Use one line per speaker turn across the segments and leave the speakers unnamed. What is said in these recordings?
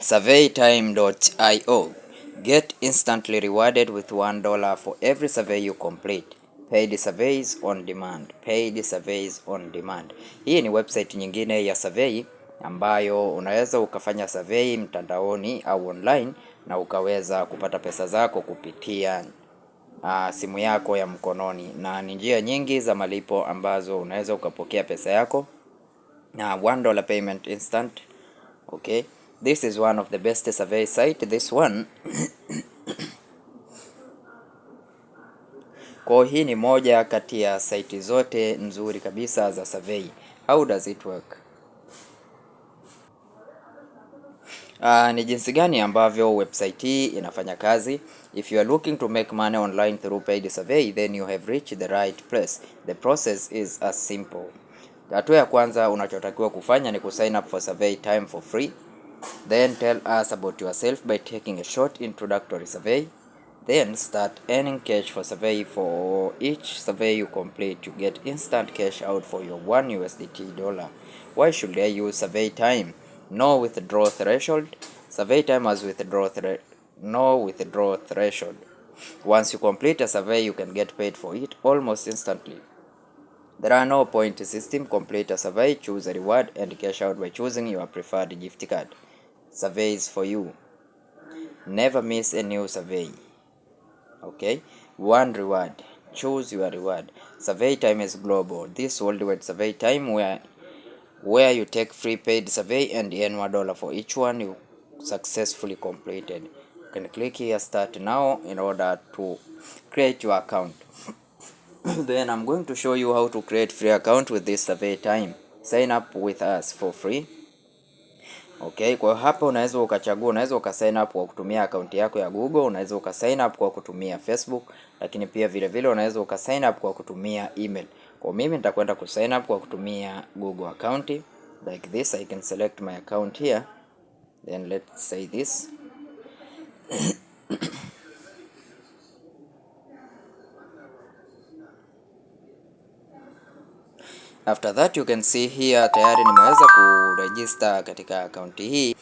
Surveytime.io. Get instantly rewarded with $1 for every survey you complete. Paid surveys on demand. Paid surveys on demand. Hii ni website nyingine ya survey ambayo unaweza ukafanya survey mtandaoni au online na ukaweza kupata pesa zako kupitia simu yako ya mkononi, na ni njia nyingi za malipo ambazo unaweza ukapokea pesa yako na $1 payment instant. Okay, this is one of the best survey site, this one. Kwa hii ni moja kati ya site zote nzuri kabisa za survey. How does it work? Ni jinsi gani ambavyo website hii inafanya kazi. If you are looking to make money online through paid survey, then you have reached the right place. The process is as simple. Hatua ya kwanza unachotakiwa kufanya ni kusign up for Surveytime for free. Then tell us about yourself by taking a short introductory survey. Then start earning cash for survey. For each survey you complete, you get instant cash out for your $1. Why should I use Surveytime? No withdrawal threshold. Surveytime has no withdrawal threshold. Once you complete a survey, you can get paid for it almost instantly. There are no point system. Complete a survey, choose a reward, and cash out by choosing your preferred gift card. Surveys for you. Never miss a new survey. Okay, one reward. Choose your reward. Surveytime is global. This worldwide Surveytime where you take free paid survey and earn $1 for each one you successfully completed. You can click here start now in order to create your account. Then I'm going to show you how to create free account with this Surveytime. Sign up with us for free. Okay, kwa hapa unaweza ukachagua, unaweza ukasign up kwa kutumia akaunti yako ya Google, unaweza ukasign up kwa kutumia Facebook, lakini pia vile vile unaweza ukasign up kwa kutumia email. Kwa mimi nitakwenda kusign up kwa kutumia Google account. Like this, I can select my account here. Then let's say this. After that you can see here tayari nimeweza kuregister katika akaunti hii.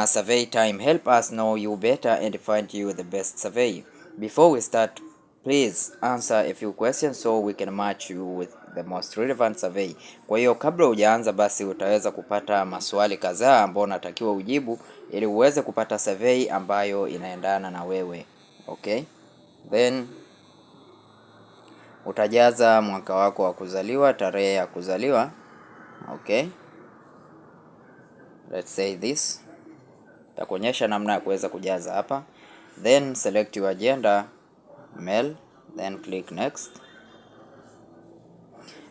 Surveytime, help us know you better and find you the best survey. Before we start, please answer a few questions so we can match you with the most relevant survey. Kwa hiyo kabla hujaanza basi utaweza kupata maswali kadhaa ambayo unatakiwa ujibu ili uweze kupata survey ambayo inaendana na wewe. Okay? Then utajaza mwaka wako wa kuzaliwa, tarehe ya kuzaliwa. Okay? Let's say this. Takuonyesha namna ya kuweza kujaza hapa. Then select your gender, male, then click next.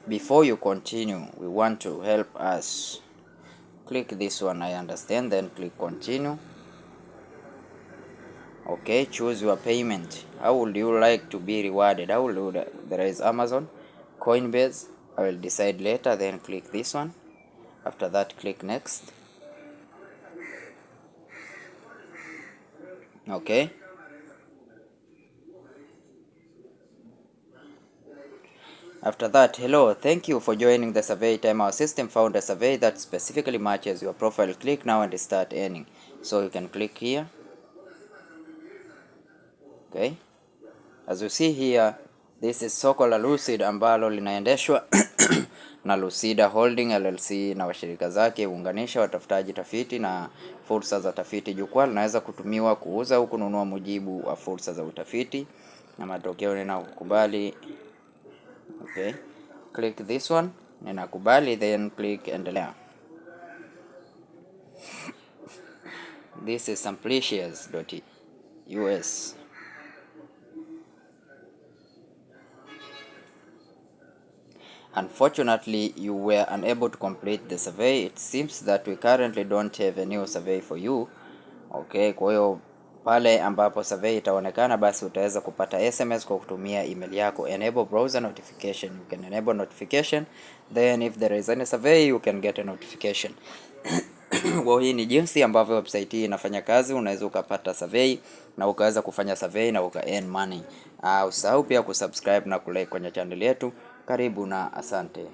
Before you continue, we want to help us. Click this one, I understand, then click continue. Okay, choose your payment. How would you like to be rewarded? There is Amazon, Coinbase. I will decide later, then click this one. After that, click next. Okay. After that, hello, thank you for joining the Surveytime. Our system found a survey that specifically matches your profile. Click now and start earning. So you can click here. Okay. As you see here, this is soko la Lucid ambalo linaendeshwa na Lucida Holding LLC na washirika zake, unganisha watafutaji tafiti na fursa za tafiti. Jukwaa linaweza kutumiwa kuuza au kununua mujibu wa fursa za utafiti na matokeo. Ninakubali. Okay, click this one, ninakubali, then click endelea. This is simplicious.us. Unfortunately, you were unable to complete the survey. It seems that we currently don't have a new survey for you. Okay, kwa hiyo pale ambapo survey itaonekana basi utaweza kupata SMS kwa kutumia email yako. Enable browser notification. You can enable notification, then if there is any survey you can get a notification. Kwa hii ni jinsi ambavyo website hii inafanya kazi. Unaweza ukapata survey na ukaweza kufanya survey na uka earn money. Usahau pia kusubscribe na kulike kwenye channel yetu. Karibu na asante.